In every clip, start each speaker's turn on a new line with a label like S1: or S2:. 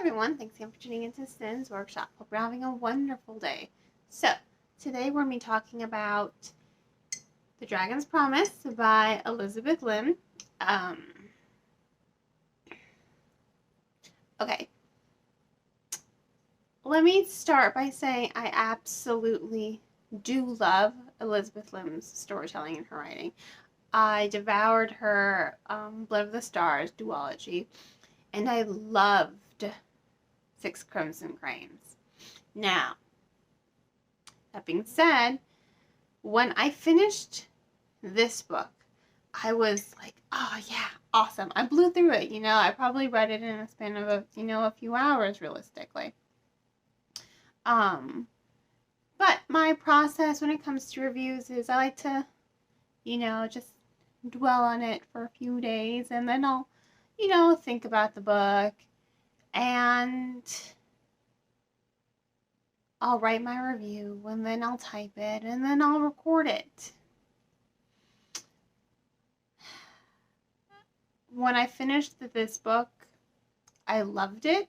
S1: everyone, thanks again for tuning into Sin's Workshop. Hope you're having a wonderful day. So, today we're going to be talking about The Dragon's Promise by Elizabeth Lim. Okay. Let me start by saying I absolutely do love Elizabeth Lim's storytelling and her writing. I devoured her Blood of the Stars duology, and I loved Six Crimson Cranes. Now, that being said, when I finished this book, I was like, oh yeah, awesome. I blew through it, I probably read it in a span of a few hours realistically. But my process when it comes to reviews is I like to, just dwell on it for a few days, and then I'll, think about the book, and I'll write my review, and then I'll type it, and then I'll record it. When I finished this book, I loved it,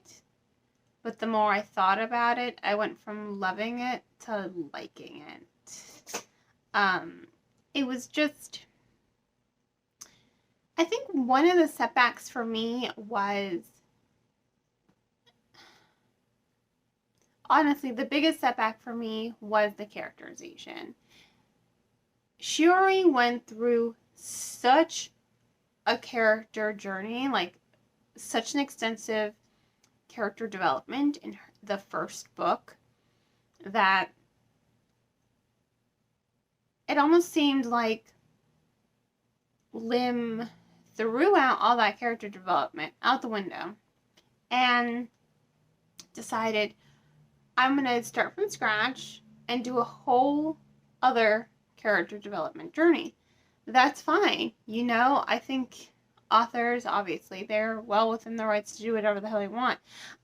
S1: but the more I thought about it, I went from loving it to liking it. It was just, I think one of the setbacks for me was, honestly, the biggest setback for me was the characterization. Shiori went through such a character journey, like such an extensive character development in the first book, that it almost seemed like Lim threw out all that character development out the window and decided, I'm going to start from scratch and do a whole other character development journey. That's fine. I think authors, obviously, they're well within their rights to do whatever the hell they want.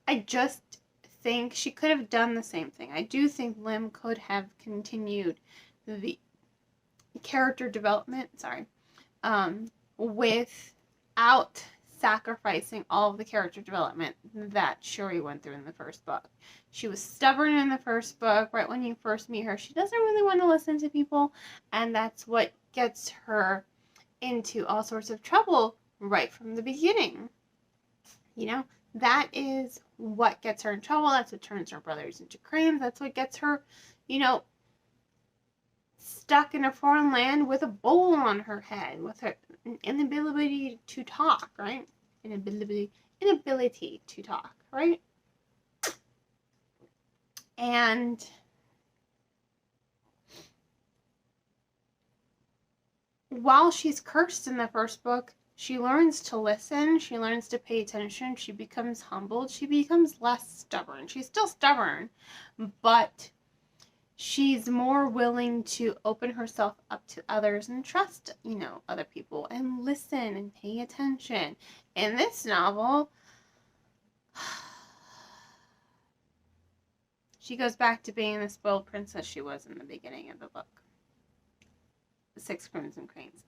S1: I just think she could have done the same thing. I do think Lim could have continued the character development, without sacrificing all of the character development that Shiori went through in the first book. She was stubborn in the first book. Right when you first meet her, she doesn't really want to listen to people, and that's what gets her into all sorts of trouble right from the beginning. That is what gets her in trouble. That's what turns her brothers into cranes. That's what gets her, stuck in a foreign land with a bowl on her head, with her inability to talk, right? Inability to talk, right? And while she's cursed in the first book, she learns to listen, she learns to pay attention, she becomes humbled, she becomes less stubborn. She's still stubborn, but she's more willing to open herself up to others and trust, other people, and listen and pay attention. In this novel, she goes back to being the spoiled princess she was in the beginning of the book. The Six Crimson Cranes.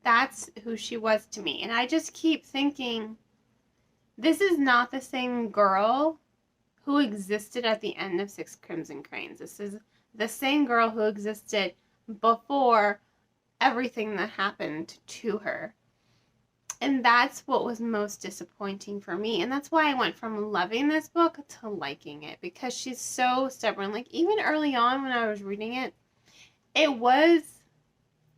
S1: That's who she was to me. And I just keep thinking, this is not the same girl who existed at the end of Six Crimson Cranes. This is the same girl who existed before everything that happened to her. And that's what was most disappointing for me. And that's why I went from loving this book to liking it, because she's so stubborn. Like, even early on when I was reading it, it was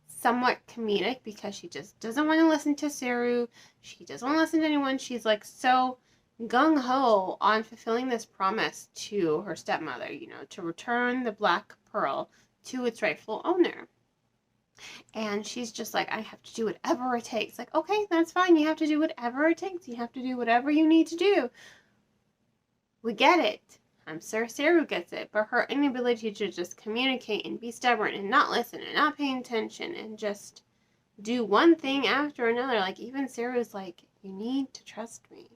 S1: somewhat comedic because she just doesn't want to listen to Saru. She doesn't want to listen to anyone. She's like so gung-ho on fulfilling this promise to her stepmother, to return the Black Pearl to its rightful owner. And she's just like, I have to do whatever it takes. Like, okay, that's fine. You have to do whatever it takes. You have to do whatever you need to do. We get it. I'm sure Saru gets it, but her inability to just communicate and be stubborn and not listen and not pay attention and just do one thing after another. Like, even Saru's like, you need to trust me.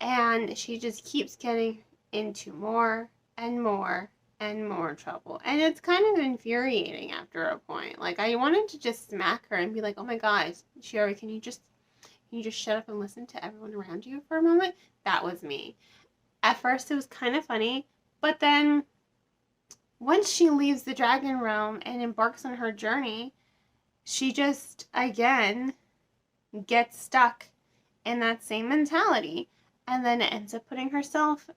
S1: And she just keeps getting into more and more and more trouble. And it's kind of infuriating after a point. Like, I wanted to just smack her and be like, oh my gosh, Shiori, can you just, Can you just shut up and listen to everyone around you for a moment? That was me. At first, it was kind of funny, but then once she leaves the dragon realm and embarks on her journey, she just, again, gets stuck in that same mentality, and then ends up putting herself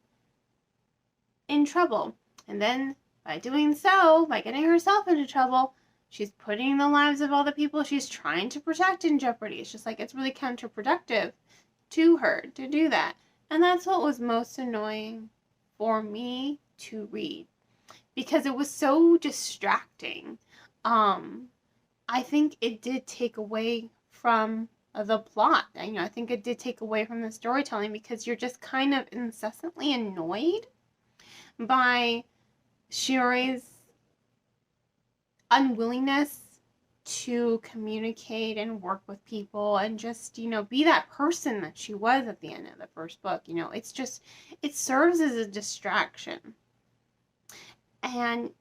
S1: in trouble. And then by doing so, by getting herself into trouble, she's putting the lives of all the people she's trying to protect in jeopardy. It's just like, it's really counterproductive to her to do that. And that's what was most annoying for me to read, because it was so distracting. I think it did take away from the plot. I think it did take away from the storytelling, because you're just kind of incessantly annoyed by Shiori's unwillingness to communicate and work with people and just, be that person that she was at the end of the first book. It's just, it serves as a distraction. And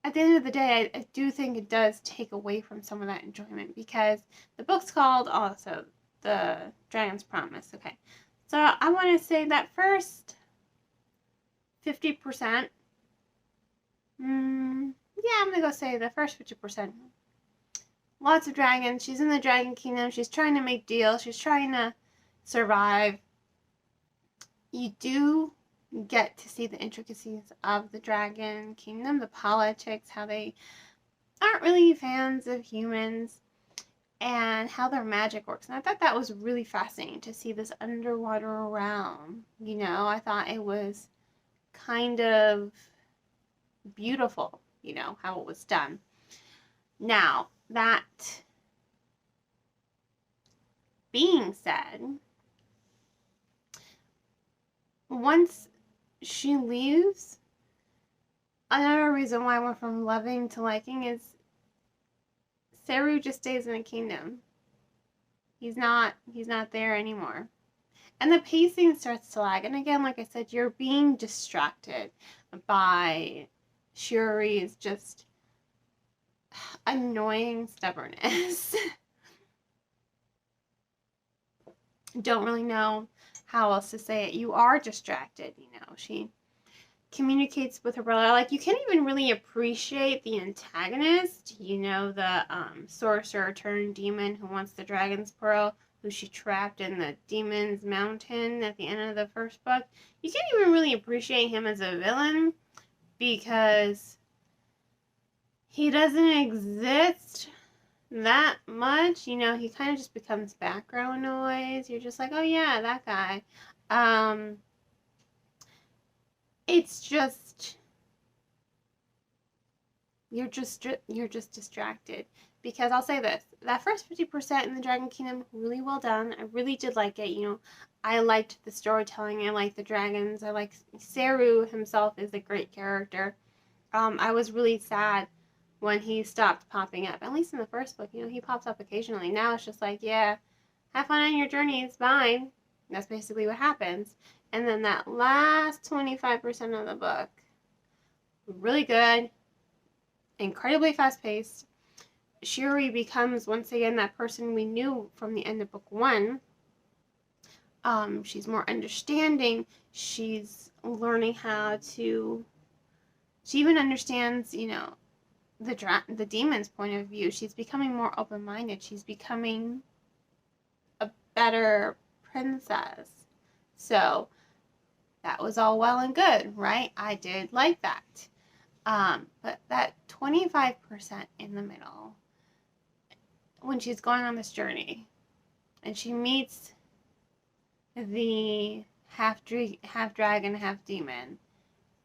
S1: at the end of the day, I do think it does take away from some of that enjoyment, because the book's called also The Dragon's Promise. Okay, so I want to say that first 50%, I'm going to go say the first 50%. Lots of dragons. She's in the Dragon Kingdom. She's trying to make deals. She's trying to survive. You do get to see the intricacies of the Dragon Kingdom, the politics, how they aren't really fans of humans, and how their magic works. And I thought that was really fascinating to see this underwater realm. I thought it was kind of beautiful, how it was done. Now, that being said, once she leaves, another reason why I went from loving to liking is Saru just stays in the kingdom. He's not there anymore. And the pacing starts to lag. And again, like I said, you're being distracted by Shiori's just annoying stubbornness. Don't really know how else to say it. You are distracted, She communicates with her brother. Like, you can't even really appreciate the antagonist, the sorcerer turned demon who wants the dragon's pearl, who she trapped in the demon's mountain at the end of the first book. You can't even really appreciate him as a villain, because he doesn't exist that much. He kind of just becomes background noise. You're just like, oh yeah, that guy. It's just, you're just distracted. Because I'll say this, that first 50% in the Dragon Kingdom, really well done. I really did like it. I liked the storytelling. I liked the dragons. I like Saru himself is a great character. I was really sad when he stopped popping up. At least in the first book, he pops up occasionally. Now it's just like, yeah, have fun on your journeys, bye. That's basically what happens. And then that last 25% of the book, really good, incredibly fast-paced. Shiori becomes, once again, that person we knew from the end of book 1. She's more understanding. She's learning how to... She even understands, the demon's point of view. She's becoming more open-minded. She's becoming a better princess. So that was all well and good, right? I did like that. But that 25% in the middle, when she's going on this journey and she meets the half dragon, half demon,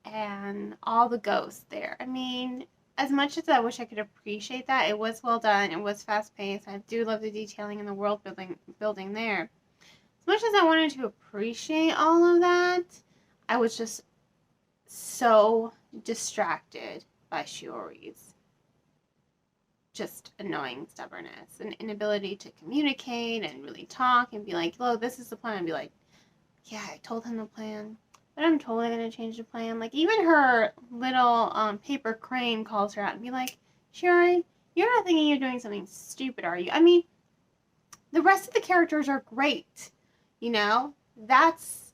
S1: and all the ghosts there. I mean, as much as I wish I could appreciate that, it was well done. It was fast-paced. I do love the detailing and the world building there. As much as I wanted to appreciate all of that, I was just so distracted by Shiori's just annoying stubbornness and inability to communicate and really talk and be like, oh, this is the plan. And be like, yeah, I told him the plan, but I'm totally going to change the plan. Like, even her little paper crane calls her out and be like, Shiori, you're not thinking you're doing something stupid, are you? I mean, the rest of the characters are great. You know, that's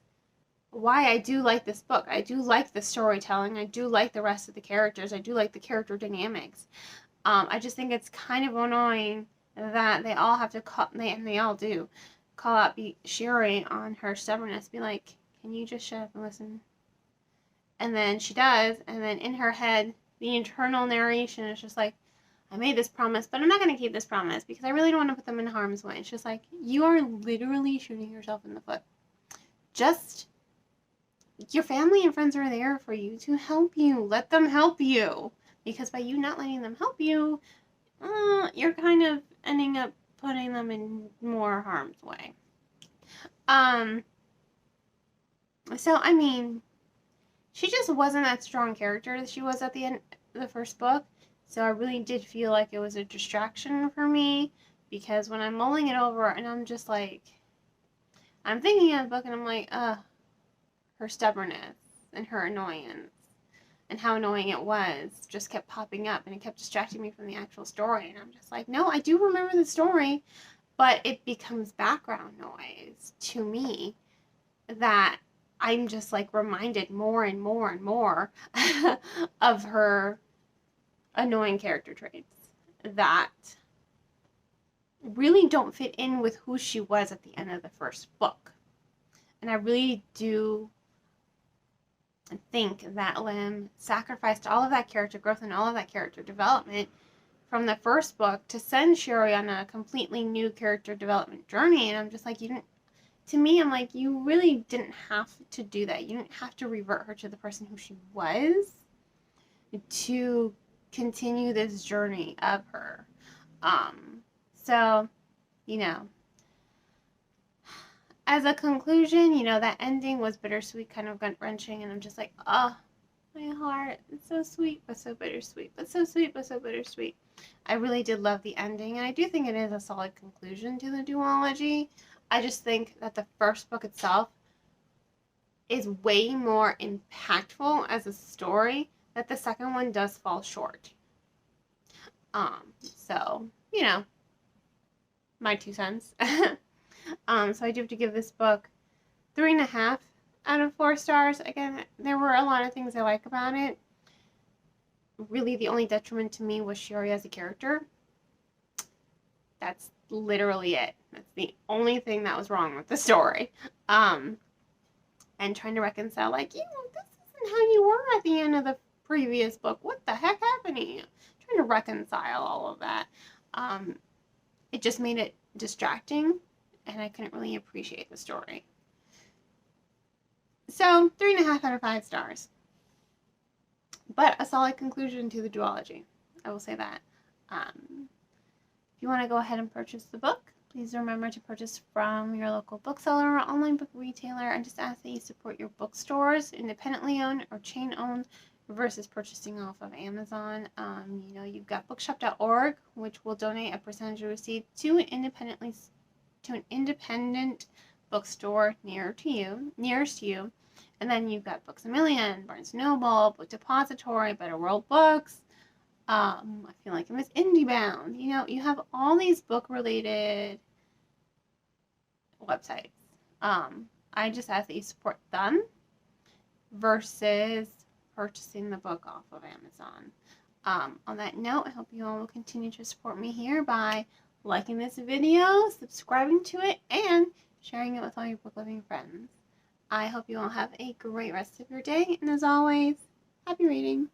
S1: why I do like this book. I do like the storytelling. I do like the rest of the characters. I do like the character dynamics. I just think it's kind of annoying that they all have to call, and they all do, call out Shiori on her stubbornness. Be like, can you just shut up and listen? And then she does, and then in her head, the internal narration is just like, I made this promise, but I'm not going to keep this promise because I really don't want to put them in harm's way. It's just like, you are literally shooting yourself in the foot. Just, your family and friends are there for you to help you. Let them help you. Because by you not letting them help you, you're kind of ending up putting them in more harm's way. So, I mean, she just wasn't that strong character that she was at the end of the first book. So I really did feel like it was a distraction for me, because when I'm mulling it over and I'm just like, I'm thinking of the book and I'm like, her stubbornness and her annoyance and how annoying it was just kept popping up, and it kept distracting me from the actual story. And I'm just like, no, I do remember the story, but it becomes background noise to me that I'm just like reminded more and more and more of her annoying character traits that really don't fit in with who she was at the end of the first book. And I really do think that Lim sacrificed all of that character growth and all of that character development from the first book to send Shiori on a completely new character development journey. And I'm just like, to me, I'm like, you really didn't have to do that. You didn't have to revert her to the person who she was to continue this journey of her. So, you know, as a conclusion, that ending was bittersweet, kind of gut-wrenching, and I'm just like, oh, my heart, it's so sweet, but so bittersweet, but so sweet, but so bittersweet. I really did love the ending, and I do think it is a solid conclusion to the duology. I just think that the first book itself is way more impactful as a story, that the second one does fall short. So, my 2 cents. So I do have to give this book 3.5 out of 4 stars. Again, there were a lot of things I like about it. Really, the only detriment to me was Shiori as a character. That's literally it. That's the only thing that was wrong with the story. And trying to reconcile, like, this isn't how you were at the end of the previous book. What the heck happened to you? Trying to reconcile all of that. It just made it distracting, and I couldn't really appreciate the story. So, 3.5 out of 5 stars. But a solid conclusion to the duology. I will say that. If you want to go ahead and purchase the book, please remember to purchase from your local bookseller or online book retailer, and just ask that you support your bookstores, independently owned or chain owned, versus purchasing off of Amazon. You've got bookshop.org, which will donate a percentage of receipts to an independent bookstore nearest to you. And then you've got Books A Million, Barnes & Noble, Book Depository, Better World Books. I feel like it was IndieBound. You have all these book-related websites. I just ask that you support them versus purchasing the book off of Amazon. On that note, I hope you all will continue to support me here by liking this video, subscribing to it, and sharing it with all your book-loving friends. I hope you all have a great rest of your day, and as always, happy reading!